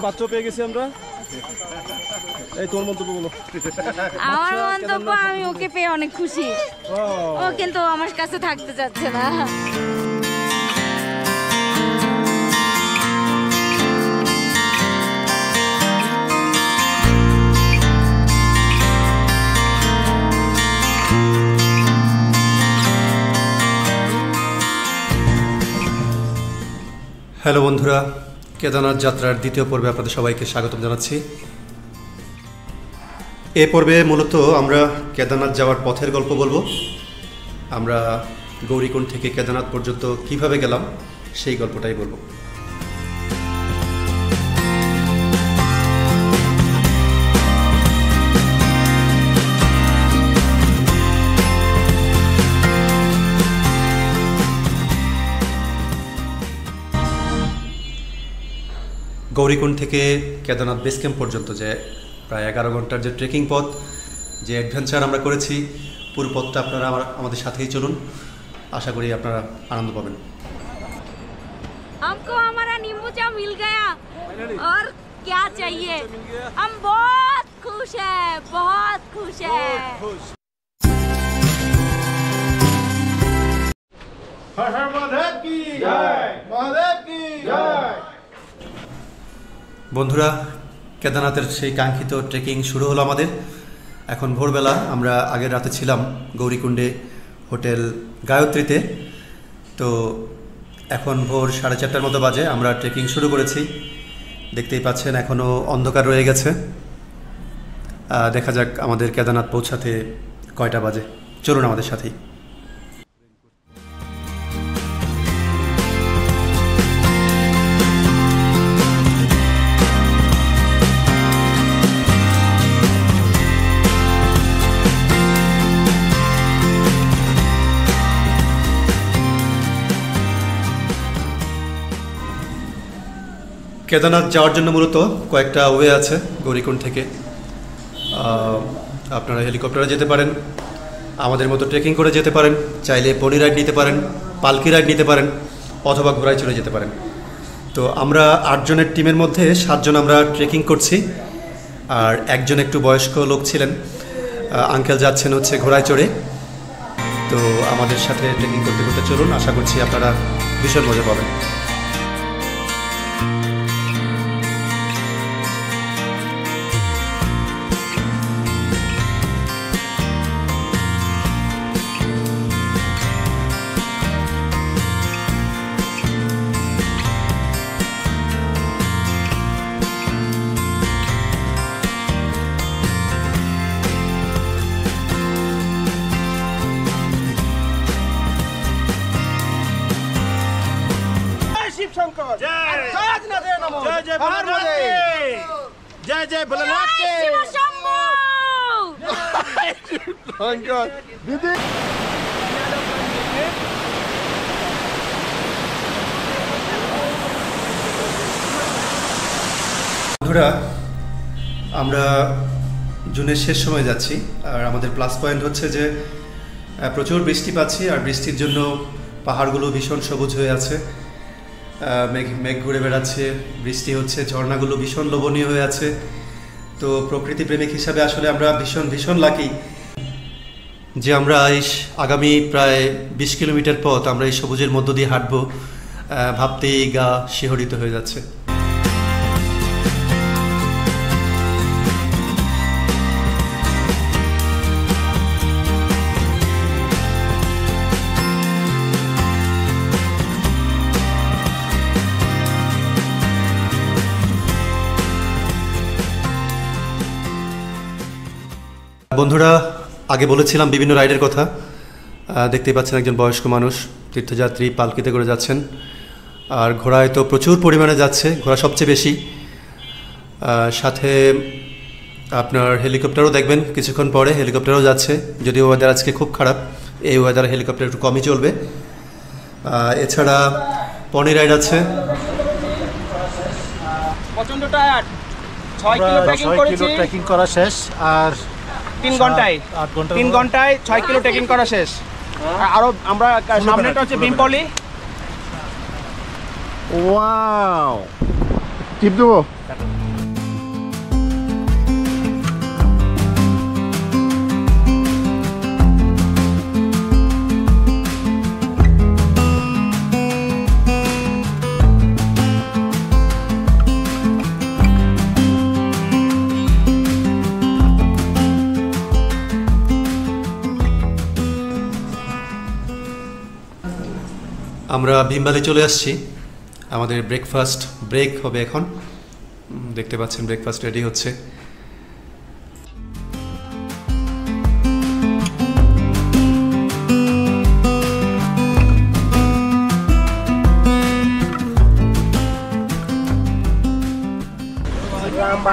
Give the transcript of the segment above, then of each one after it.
বাচ্চা পেয়ে গেছি আমরা। এই তোর মন্তব্য বলো। আমার মন্তব্য, আমি ওকে পেয়ে অনেক খুশি। ও কিন্তু আমার কাছে থাকতে চাচ্ছে না। হ্যালো বন্ধুরা, কেদারনাথ যাত্রার দ্বিতীয় পর্বে আপনাদের সবাইকে স্বাগতম জানাচ্ছি। এ পর্বে মূলত আমরা কেদারনাথ যাওয়ার পথের গল্প বলবো। আমরা গৌরীকুণ্ড থেকে কেদারনাথ পর্যন্ত কিভাবে গেলাম সেই গল্পটাই বলবো। গৌরীকুণ্ড থেকে কেদারনাথ বেস ক্যাম্প পর্যন্ত যে প্রায় 11 ঘন্টার যে ট্রেকিং পথ, যে অ্যাডভেঞ্চার আমরা করেছি, পুরো পথটা আপনারা আমাদের সাথেই চলুন। আশা করি আপনারা আনন্দ পাবেন। हमको हमारा नींबू चा मिल गया और क्या चाहिए, हम बहुत खुश है, बहुत खुश है। हर हर महादेव की जय, महादेव की जय। বন্ধুরা, কেদারনাথের সেই কাঙ্ক্ষিত ট্রেকিং শুরু হলো আমাদের। এখন ভোরবেলা, আমরা আগের রাতে ছিলাম গৌরীকুণ্ডে হোটেল গায়ত্রীতে। তো এখন ভোর 4:30টার মতো বাজে, আমরা ট্রেকিং শুরু করেছি। দেখতেই পাচ্ছেন এখনও অন্ধকার রয়ে গেছে। দেখা যাক আমাদের কেদারনাথ পৌঁছাতে কয়টা বাজে। চলুন আমাদের সাথেই। কেদারনাথ যাওয়ার জন্য মূলত কয়েকটা ওয়ে আছে গৌরীকুণ্ড থেকে। আপনারা হেলিকপ্টারে যেতে পারেন, আমাদের মতো ট্রেকিং করে যেতে পারেন, চাইলে পনি রাইড নিতে পারেন, পালকি রাইড নিতে পারেন, অথবা ঘোড়ায় চড়ে যেতে পারেন। তো আমরা 8 জনের টিমের মধ্যে 7 জন আমরা ট্রেকিং করছি, আর একজন একটু বয়স্ক লোক ছিলেন, আঙ্কেল যাচ্ছেন হচ্ছে ঘোড়ায় চড়ে। তো আমাদের সাথে ট্রেকিং করতে করতে চলুন, আশা করছি আপনারা ভীষণ মজা পাবেন। जय जय भोलेनाथ के दीदी। বন্ধুরা, আমরা জুনের শেষ সময় যাচ্ছি, আর আমাদের প্লাস পয়েন্ট হচ্ছে যে প্রচুর বৃষ্টি পাচ্ছি, আর বৃষ্টির জন্য পাহাড়গুলো ভীষণ সবুজ হয়ে আছে, মেঘ ঘুরে বেড়াচ্ছে, বৃষ্টি হচ্ছে, ঝর্ণাগুলো ভীষণ লোভনীয় হয়ে আছে। তো প্রকৃতি প্রেমিক হিসাবে আসলে আমরা ভীষণ ভীষণ লাকি যে আমরা এই আগামী প্রায় 20 কিলোমিটার পথ আমরা এই সবুজের মধ্য দিয়ে হাঁটবো। ভাবতেই গা শিহরিত হয়ে যাচ্ছে। বন্ধুরা, আগে বলেছিলাম বিভিন্ন রাইডের কথা। দেখতেই পাচ্ছেন একজন বয়স্ক মানুষ তীর্থযাত্রী পালকিতে করে যাচ্ছেন, আর ঘোড়ায় তো প্রচুর পরিমাণে যাচ্ছে, ঘোড়া সবচেয়ে বেশি। সাথে আপনার হেলিকপ্টারও দেখবেন কিছুক্ষণ পরে, হেলিকপ্টারও যাচ্ছে। যদিও ওয়েদার আজকে খুব খারাপ, এই ওয়েদারে হেলিকপ্টার একটু কমই চলবে। এছাড়া পনি রাইড আছে। প্রচন্ড টায়ার্ড, 6 কিলো ট্রেকিং করেছি, ট্রেকিং করা শেষ, আর 3 ঘন্টায় 3 ঘন্টায় 6 কিলো ট্রেকিং করা শেষ। আরো আমরা সামনেটা হচ্ছে ভীমপল্লী। ওয়াও, টিপ দেবো। আমরা ভীমবালি চলে আসছি। আমাদের ব্রেকফাস্ট ব্রেক হবে এখন। দেখতে পাচ্ছেন ব্রেকফাস্ট রেডি হচ্ছে।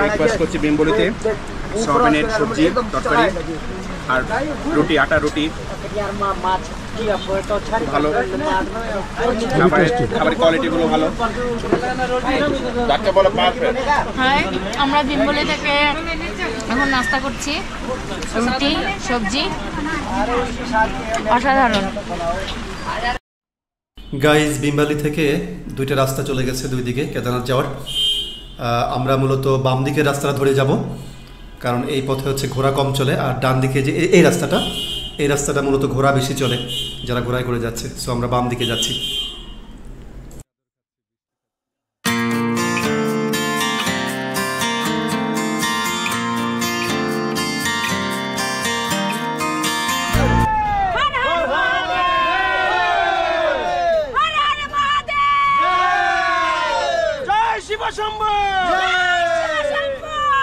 ব্রেকফাস্ট করছি ভীমপল্লীতে, সয়াবিনের সবজি তরকারি আর রুটি, আটা রুটি, ভালো খাবারের কোয়ালিটিগুলো ভালো। হ্যাঁ, আমরা ভীমপল্লী থেকে এখন নাস্তা করছি, রুটি সবজি, অসাধারণ। গাইজ, ভীমবালি থেকে দুইটা রাস্তা চলে গেছে দুই দিকে কেদারনাথ যাওয়ার। আমরা মূলত বাম দিকের রাস্তাটা ধরে যাব, কারণ এই পথে হচ্ছে ঘোড়া কম চলে। আর ডান দিকে যে এই রাস্তাটা মূলত ঘোড়া বেশি চলে, যারা ঘোড়ায় করে যাচ্ছে। সো আমরা বাম দিকে যাচ্ছি। জয় শিব শম্ভু,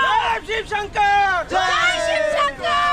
জয় শিব শঙ্কর, জয় শিব শঙ্কর।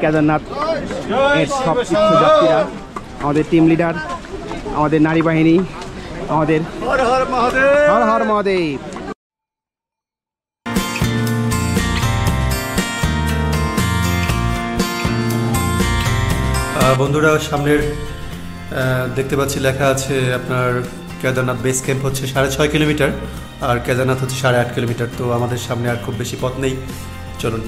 কেদারনাথ এর সব তীর্থযাত্রীরা, আমাদের টিম লিডার, আমাদের নারী বাহিনী, আমাদের হর হর মহাদেব। বন্ধুরা, সামনের দেখতে পাচ্ছি লেখা আছে আপনার কেদারনাথ বেস ক্যাম্প হচ্ছে 6.5 কিলোমিটার, আর কেদারনাথ হচ্ছে 8.5 কিলোমিটার। তো আমাদের সামনে আর খুব বেশি পথ নেই, চলুন।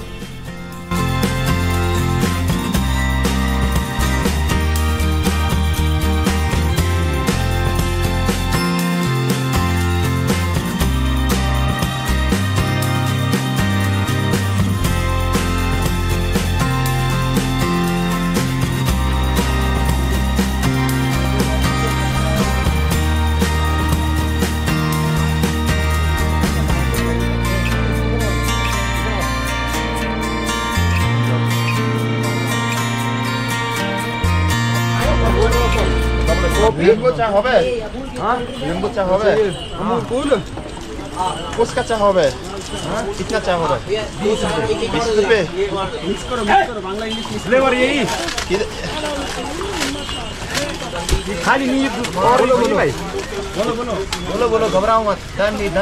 লেম্বু চা হবে? লেম্বু চা হবে? उसका चा হবে? कितना चा होगा? 20 रुपए। मिक्स करो बांग्ला इंग्लिश फ्लेवर यही खाली नहीं। बोलो घबराओ मत।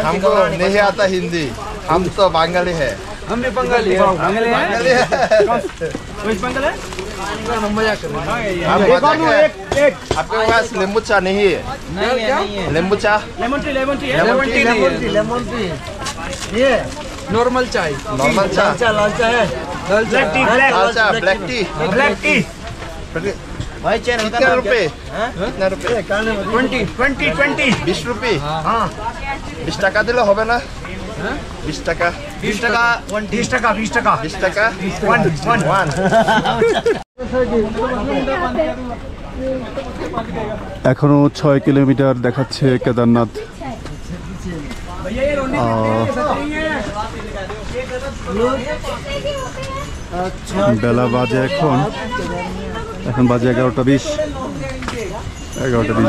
हमको नहीं आता हिंदी, हम तो बंगाली है। हम भी बंगाली है। बंगाली है। कौन बंगाल है? आपके पास नींबू चा नहीं है? नींबू चा? लेमन टी ये नॉर्मल चाय। नॉर्मल चा? लाल चाय है। Black tea black T. भाई चैन कितने रुपए? कितने रुपए? 20 20 रुपए। 20 টাকা দিলে হবে না? 20 টাকা 20 টাকা 20 টাকা 20 টাকা 20 টাকা 1 এখনো 6 কিলোমিটার দেখাচ্ছে কেদারনাথ। বেলা বাজে এখন বাজে 11:20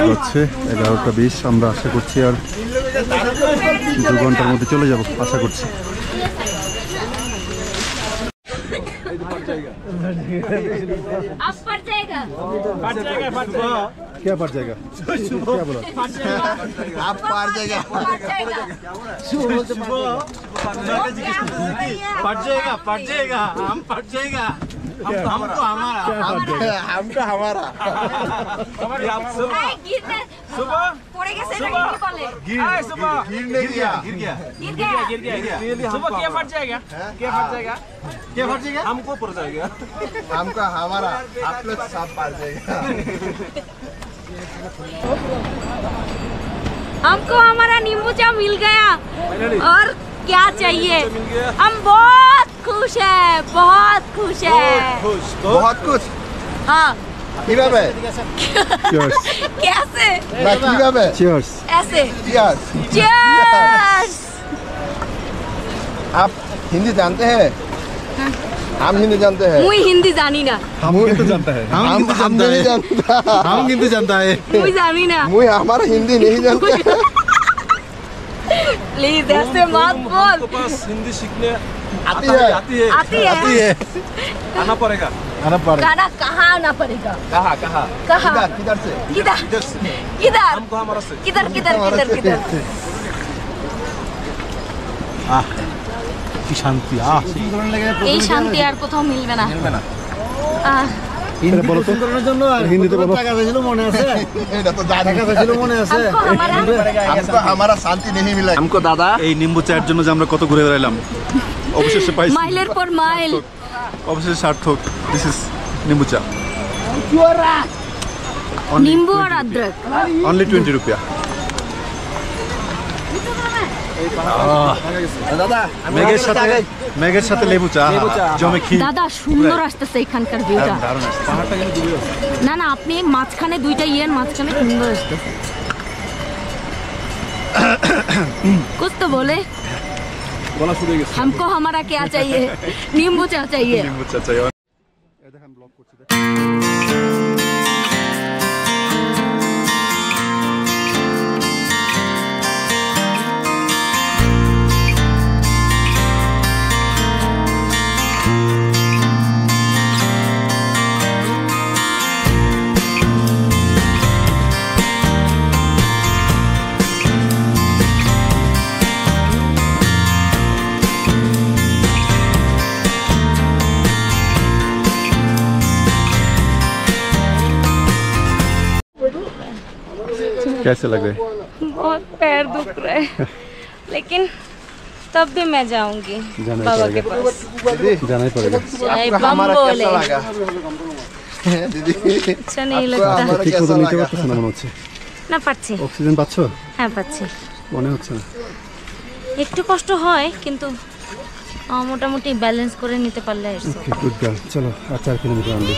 বাজছে 11:20। আমরা আশা করছি আর 2 ঘন্টার মধ্যে চলে যাব আশা করছি। अब पड़ जाएगा क्या पड़ जाएगा क्या बोला आप पार जाएगा पट जाएगा हम पट जाएगा हमको हमारा हमको हमारा सुबह पड़े गए सेना की बोले सुबह गिर नहीं गया गिर गया गिर गया सुबह क्या फट जाएगा क्या फट जाएगा क्या फट जाएगा हमको पड़ जाएगा हमको हमारा आप लोग सब पार जाएगा हमको हमारा नींबू चा मिल गया और क्या चाहिए। हम बहुत खुश है बहुत खुश है बहुत कुछ हाँ কিভাবে Cheers कैसे না কিভাবে Cheers ऐसे Cheers Cheers आप हिंदी जानते हैं हम हिंदी जानते हैं मुई हिंदी जानी ना हम किंतु जानता है हम नहीं जानता हम किंतु जानता है मुई जानी ना मुझे हमारा हिंदी नहीं जानते प्लीज ऐसे मत बोल बस हिंदी सीखने आती है आती है आना पड़ेगा गाना कहाँ आना पड़ेगा कहाँ कहाँ कहाँ किधर से किधर इधर से किधर हमको हमारा से किधर किधर किधर किधर কি শান্তি এই শান্তি আর কোথাও মিলবে না আহ, এটা বলো তো হিন্দিতে বলো এটা তো জানি हमको हमारा हमको हमारा शांति नहीं मिला हमको दादा এই নিম্বু চায়ের জন্য যে আমরা কত ঘুরে বেড়াইলাম অবশেষে পাইছি মাইলের পর মাইল অবশেষে সার্থক দিস ইজ নিম্বু চা नींबू और अदरक অনলি 20 রুপিয়া দাদা মেঘের সাথে লেবু চা জমে খি দাদা সুন্দর আসতেছে এখানকার ভিউটা দারুণ আসছে পাহাড়টা কিন্তু ডুবে আছে না না আপনি মাঝখানে দুইটা ইয়ের মাঝখানে সুন্দর আসতেছে कुछ तो बोले বলা শুরু হয়ে গেছে हमको हमारा क्या चाहिए नींबू चा चाहिए নিম্বু চা চাই দেখেন ব্লগ করছি कैसे लग रहे बहुत पैर दुख रहे हैं लेकिन तब भी मैं जाऊंगी जाना ही बाबा के पड़ेगा। पास जाना ही पड़ेगा चाहे आपको बम हमारा बोले कैसा लगा दीदी अच्छा नहीं आपको लगता हमारा ঠিক মতো कैसा নিতে लगा পারতেছ না মনে হচ্ছে না পাচ্ছি অক্সিজেন পাচ্ছ হ্যাঁ পাচ্ছি মনে হচ্ছে না একটু কষ্ট হয় কিন্তু মোটামুটি ব্যালেন্স করে নিতে পারলে ওকে গুড গার্ল চলো আর 4 কিলোমিটার আনবে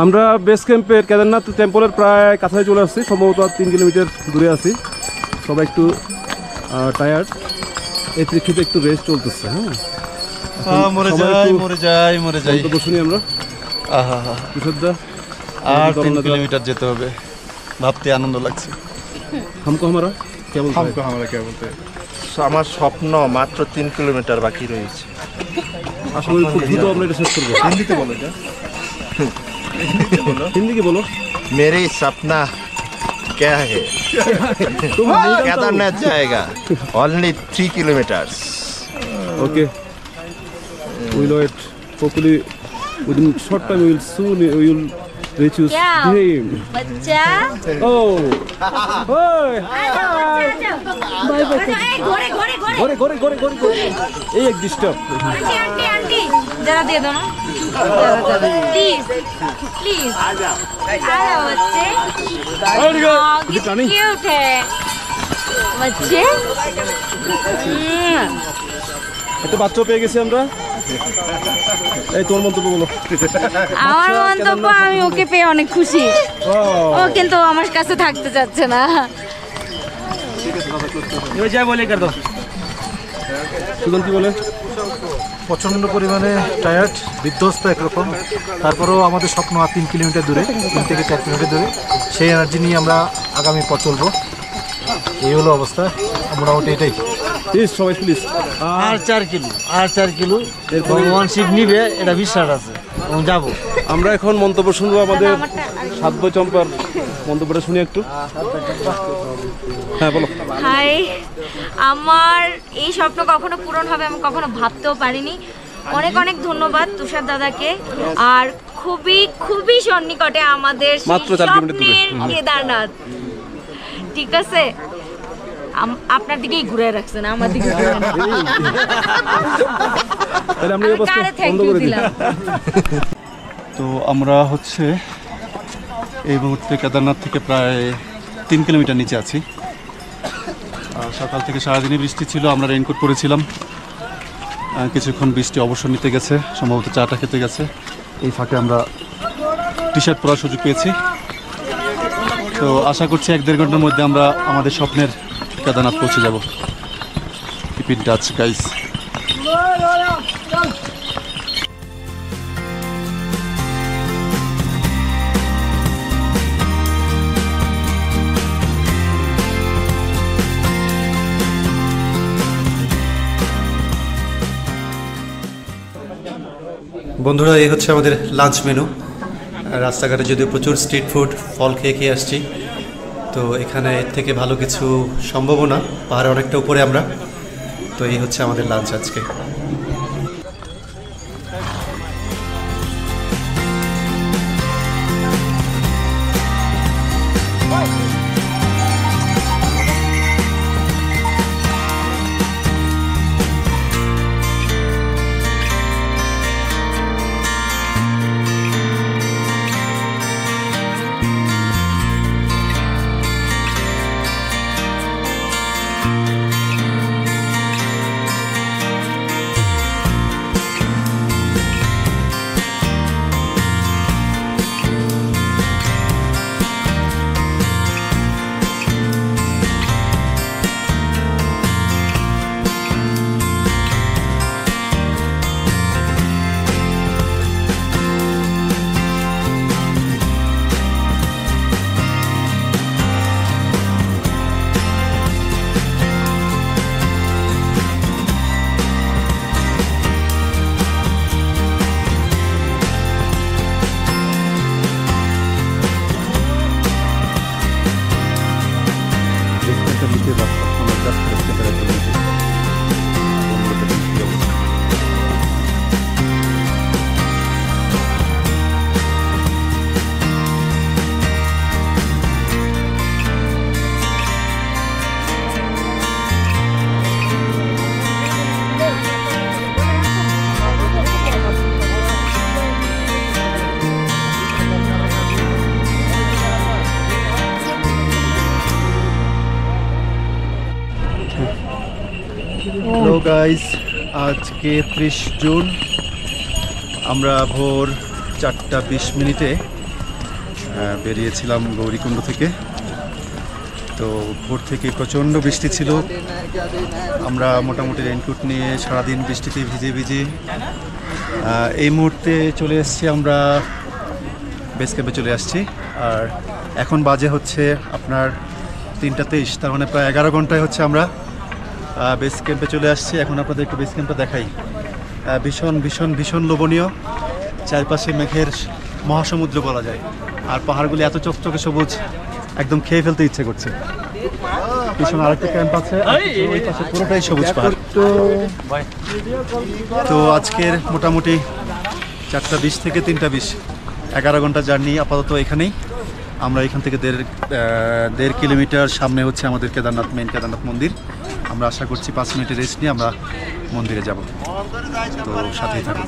আমরা বেস ক্যাম্পের কেদারনাথ টেম্পলের প্রায় কাছাকাছি চলে আসছি সম্ভবত 3 কিলোমিটার দূরে আছি সবাই একটু টায়ার্ড এই প্রেক্ষিতে একটু রেস্ট চলতেছে হ্যাঁ মরে যাই তো শুনি আমরা আহা বিশুদ্ধা আর 3 কিলোমিটার যেতে হবে ভাবতে আনন্দ লাগছে हमको हमारा क्या बोलते हमको हमारा क्या बोलते हैं আমার স্বপ্ন মাত্র 3 কিলোমিটার বাকি রয়েছে আসলে খুব দ্রুত আমরা এটা শেষ করব হিন্দিতে বলো এটা हिंदी की बोलो मेरे सपना क्या है तुम केदारनाथ जाएगा only 3 kilometres okay we'll wait hopefully within short time we will They choose क्या him. बच्चा Oh. Hey. घोड़े घोड़े घोड़े Gore. Hey, ek disturb. Aunty aunty aunty जरा दे दो ना प्लीज प्लीज आ जाओ बच्चे क्यूट है बच्चे একটা বাচ্চা পেয়ে গেছি আমরা। এই তোমার মন্তব্য বলো। আমার মন্তব্য আমি ওকে পেয়ে অনেক খুশি ও কিন্তু আমার কাছে থাকতে চাচ্ছে না এবার যা বলে কর দাও। সুজন কি বলে? প্রচণ্ড পরিমাণে টায়ার্ড বিধ্বস্ত একরকম, তারপরেও আমাদের স্বপ্ন আর 3 কিলোমিটার দূরে, 3 থেকে 4 কিলোমিটার দূরে, সেই এনার্জি নিয়ে আমরা আগামী পথ চলবো। এই হলো অবস্থা, মোটামুটি এটাই। প্লিজ সবাই প্লিজ। আর 4 কিলো ভগবান শিব নিবে, এটা বিশ্বাস আছে এবং যাবো। আমরা এখন মন্তব্য শুনবো আমাদের সাধ্য চম্পার মন্তব্যটা শুনি একটু। হ্যাঁ বলো। হাই আমার এই স্বপ্ন কখনো পূরণ হবে আমি কখনো ভাবতেও পারিনি। অনেক অনেক ধন্যবাদ তুষার দাদাকে। আর খুবই খুবই সন্নিকটে আমাদের মাত্র 4 কিলোমিটার দূরে। স্বপ্নের কেদারনাথ, ঠিক আছে? আপনার দিকেই ঘুরে রাখছেন, আমার দিকে ঘুরে না। তাহলে আমরা এই অবস্থা বন্ধ করে দিলাম। তো আমরা হচ্ছে এই মুহূর্তে কেদারনাথ থেকে প্রায় 3 কিলোমিটার নিচে আছি। সকাল থেকে সারাদিনই বৃষ্টি ছিল, আমরা রেইনকোট পরেছিলাম। কিছুক্ষণ বৃষ্টি অবসর নিতে গেছে, সম্ভবত চাটা খেতে গেছে। এই ফাঁকে আমরা টি শার্ট পরার সুযোগ পেয়েছি। তো আশা করছি 1-1.5 ঘন্টার মধ্যে আমরা আমাদের স্বপ্নের কেদারনাথ পৌঁছে যাব। Keep in touch guys. বন্ধুরা, এই হচ্ছে আমাদের লাঞ্চ মেনু। রাস্তাঘাটে যদিও প্রচুর স্ট্রিট ফুড, ফল খেয়ে আসছি, তো এখানে এর থেকে ভালো কিছু সম্ভব না। পাহাড়ে অনেকটা উপরে আমরা, তো এই হচ্ছে আমাদের লাঞ্চ আজকে। হ্যালো গাইস, আজকে 30 জুন। আমরা ভোর 4:20 বেরিয়েছিলাম গৌরীকুণ্ড থেকে। তো ভোর থেকে প্রচণ্ড বৃষ্টি ছিল, আমরা মোটামুটি রেইনকোট নিয়ে সারাদিন বৃষ্টিতে ভিজে ভিজে এই মুহূর্তে চলে এসেছি, আমরা বেস ক্যাম্পে চলে আসছি। আর এখন বাজে হচ্ছে আপনার 3:23, তার মানে প্রায় 11 ঘন্টায় হচ্ছে আমরা বেস ক্যাম্পে চলে আসছি। এখন আপনাদের একটু বেস ক্যাম্পটা দেখাই। ভীষণ ভীষণ ভীষণ লোভনীয়, চারপাশে মেঘের মহাসমুদ্র বলা যায়, আর পাহাড়গুলি এত চকচকে সবুজ, একদম খেয়ে ফেলতে ইচ্ছে করছে। পিছনে আরেকটা ক্যাম্প আছে, ওই পাশে পুরোটাই সবুজ পাহাড়। তো আজকের মোটামুটি 4:20 থেকে 3:20 11 ঘন্টা জার্নি আপাতত এখানেই। আমরা এখান থেকে দেড় কিলোমিটার সামনে হচ্ছে আমাদের কেদারনাথ, মেইন কেদারনাথ মন্দির। আমরা আশা করছি 5 মিনিটের রেস্ট নিয়ে আমরা মন্দিরে যাব। তো সাথেই থাকুন।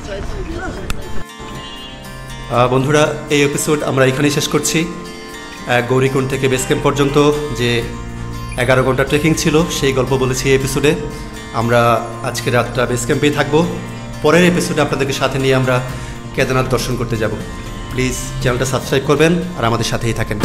বন্ধুরা, এই এপিসোড আমরা এখানেই শেষ করছি। গৌরীকুণ্ড থেকে বেস ক্যাম্প পর্যন্ত যে 11 ঘন্টা ট্রেকিং ছিল সেই গল্প বলেছি এই এপিসোডে। আমরা আজকে রাতটা বেস ক্যাম্পেই থাকবো। পরের এপিসোডে আপনাদেরকে সাথে নিয়ে আমরা কেদারনাথ দর্শন করতে যাব। প্লিজ চ্যানেলটা সাবস্ক্রাইব করবেন আর আমাদের সাথেই থাকেন।